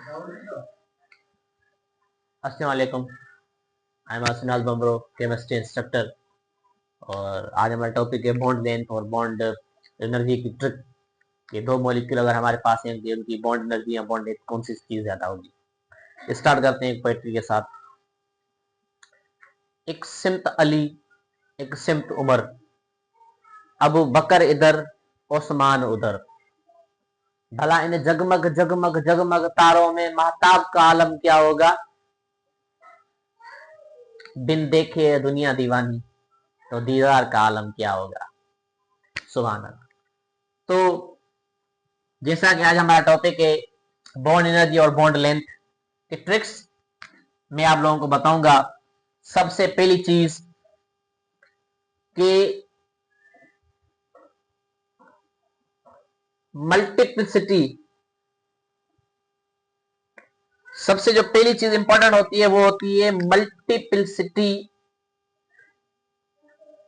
अस्सलाम वालेकुम। I am आसिनाल बम्बरो, केमिस्ट्री इंस्ट्रक्टर। और आज हमारा टॉपिक है बॉन्ड लेंथ और बॉन्ड एनर्जी की ट्रिक। ये दो मॉलिक्यूल अगर हमारे पास हैं, उनकी बॉन्ड एनर्जी या बॉन्ड लेंथ कौन सी चीज ज्यादा होगी। स्टार्ट करते हैं एक पोएट्री के साथ। एक सिमत अली, एक सिमत उमर, अबू बकर इधर, ओस्मान उधर। भला इन जगमग जगमग जगमग तारों में महताब का आलम क्या होगा। बिन देखे दुनिया दीवानी, तो दीदार का आलम क्या होगा। सुभान अल्लाह। तो जैसा कि आज हमारा टॉपिक है बॉन्ड एनर्जी और बॉन्ड लेंथ के ट्रिक्स, मैं आप लोगों को बताऊंगा। सबसे पहली चीज कि मल्टीप्लिसिटी, सबसे जो पहली चीज इंपॉर्टेंट होती है वो होती है मल्टीप्लिसिटी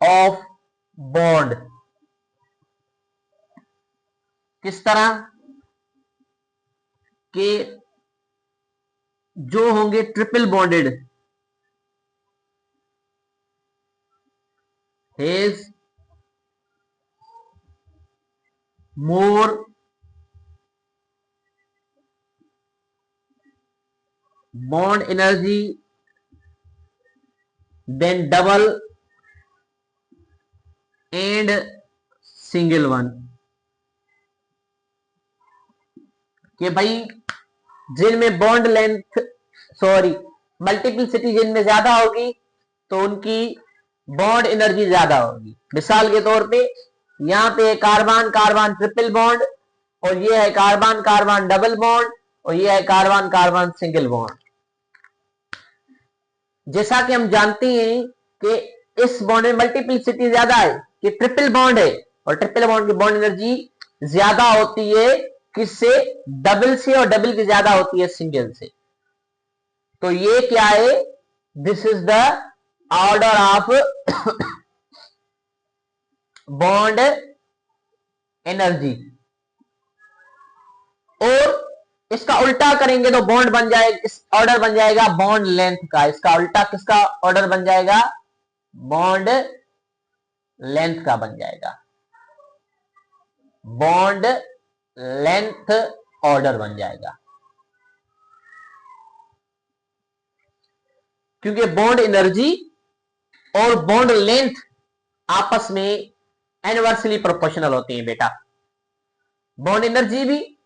ऑफ बॉन्ड। किस तरह के जो होंगे triple bonded has more bond energy then double and single one। कि भाई जिनमें बॉन्ड लेंथ सॉरी मल्टीप्लिसिटी जिनमें ज्यादा होगी तो उनकी बॉन्ड एनर्जी ज्यादा होगी। मिसाल के तौर पे यहाँ पे कार्बन कार्बन ट्रिपल बॉन्ड, और ये है कार्बन कार्बन डबल बॉन्ड, और ये है कार्बन कार्बन सिंगल बॉन्ड। जैसा कि हम जानते हैं कि इस बॉन्ड में मल्टीप्लिसिटी ज्यादा है, कि ट्रिपल बॉन्ड है, और ट्रिपल बॉन्ड की बॉन्ड एनर्जी ज्यादा होती है किससे, डबल से, और डबल की ज्यादा होती है सिंगल से। तो ये क्या है, this is the order of bond energy. और इसका उल्टा करेंगे तो बॉन्ड बन जाएगा, इस ऑर्डर बन जाएगा बॉन्ड लेंथ का। इसका उल्टा किसका ऑर्डर बन जाएगा, बॉन्ड लेंथ का बन जाएगा। बॉन्ड लेंथ ऑर्डर बन जाएगा, क्योंकि बॉन्ड एनर्जी और बॉन्ड लेंथ आपस में इनवर्सली प्रोपोर्शनल होती हैं बेटा। बॉन्ड एनर्जी भी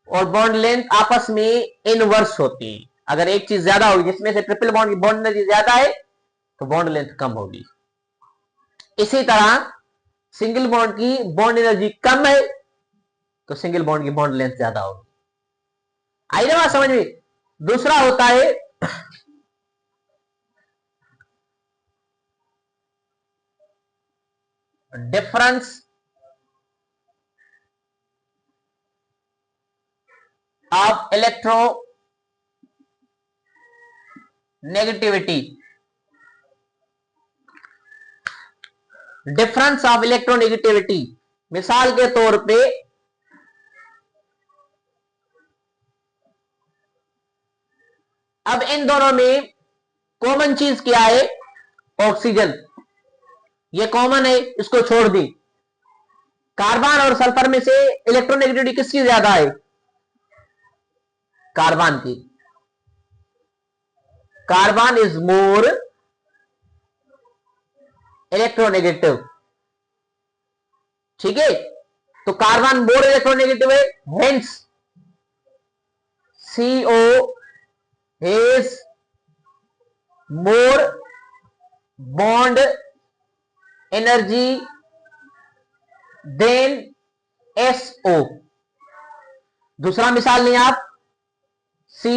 और बॉन्ड लेंथ आपस में इनवर्स होती है। अगर एक चीज ज्यादा होगी, जिसमें से ट्रिपल बॉन्ड की बॉन्ड एनर्जी ज्यादा है तो बॉन्ड लेंथ कम होगी। इसी तरह सिंगल बॉन्ड की बॉन्ड एनर्जी कम है तो सिंगल बॉन्ड की बॉन्ड लेंथ ज्यादा होगी। आई ना बात समझ में। दूसरा होता है difference of electro negativity. Difference of electronegativity, मिसाल के तौर पे अब इन दोनों में कॉमन चीज क्या है, ऑक्सीजन। ये कॉमन है, इसको छोड़ दी। कार्बन और सल्फर में से इलेक्ट्रोनेगेटिविटी किसकी ज्यादा है, कार्बन की। कार्बन इज मोर इलेक्ट्रोनेगेटिव, ठीक है। तो कार्बन मोर इलेक्ट्रोनेगेटिव है, hence CO has more bond energy than SO। दूसरा मिसाल लें आप, C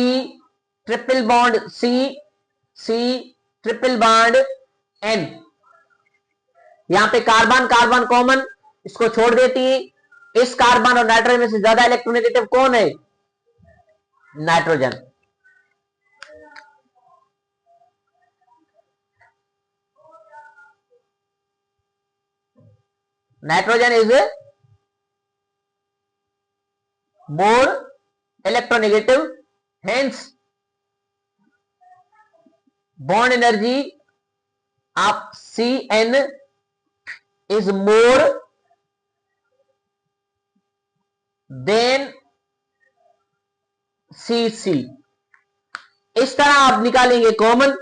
triple bond C triple bond N। यहां पे कार्बन कार्बन कॉमन, इसको छोड़ देती है। इस कार्बन और नाइट्रोजन में से ज्यादा इलेक्ट्रोनेगेटिव कौन है, nitrogen. Nitrogen is more electronegative hence bond energy of Cn is more than Cc। इस तरह आप निकालेंगे कॉमन,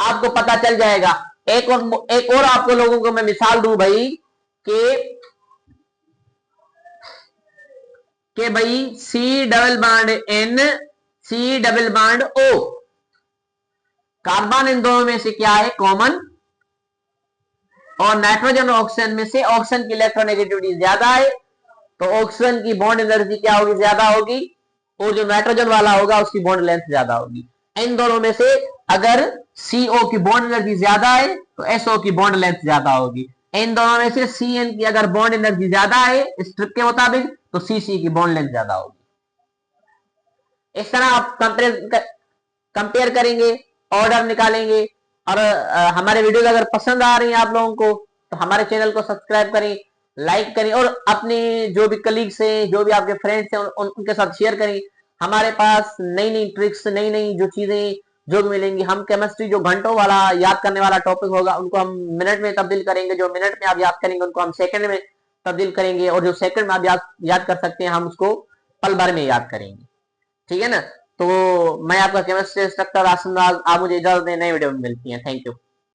आपको पता चल जाएगा। एक और आपको लोगों को मैं मिसाल दूं भाई कि भाई C double bond N, C double bond O, carbon in दोनों में से क्या है कॉमन, और नाइट्रोजन और ऑक्सीजन में से ऑक्सीजन की इलेक्ट्रोनेगेटिविटी ज्यादा है, तो ऑक्सीजन की बॉन्ड एनर्जी क्या होगी, ज्यादा होगी, और जो नाइट्रोजन वाला होगा उसकी बॉन्ड लेंथ ज्यादा होगी। इन दोनों में से अगर CO की बॉन्ड एनर्जी ज्यादा है तो SO की बॉन्ड लेंथ ज्यादा होगी। इन दोनों में से Cn की अगर बॉन्ड एनर्जी ज्यादा है इस ट्रिक के मुताबिक तो Cc की बॉन्ड लेंथ ज्यादा होगी। इस तरह आप कंपेयर करेंगे, ऑर्डर निकालेंगे। और हमारे वीडियोस अगर पसंद आ रही हैं आप लोगों को तो हमारे चैनल को सब्सक्राइब करें, लाइक करें, और अपने जो भी कलीग्स हैं, जो भी आपके फ्रेंड्स हैं उनके साथ शेयर करें। हमारे पास नई नई ट्रिक्स, नई नई जो चीजें जो भी मिलेंगी, हम केमिस्ट्री जो घंटों वाला याद करने वाला टॉपिक होगा उनको हम मिनट में तब्दील करेंगे, जो मिनट में आप याद करेंगे उनको हम सेकंड में तब्दील करेंगे, और जो सेकंड में आप याद कर सकते हैं हम उसको पल भर में याद करेंगे। ठीक है ना। तो मैं आपका केमिस्ट्री इंस्ट्रक्टर आसिम राज, आप मुझे इजाजत दें, नए वीडियो में मिलती हैं। Thank you.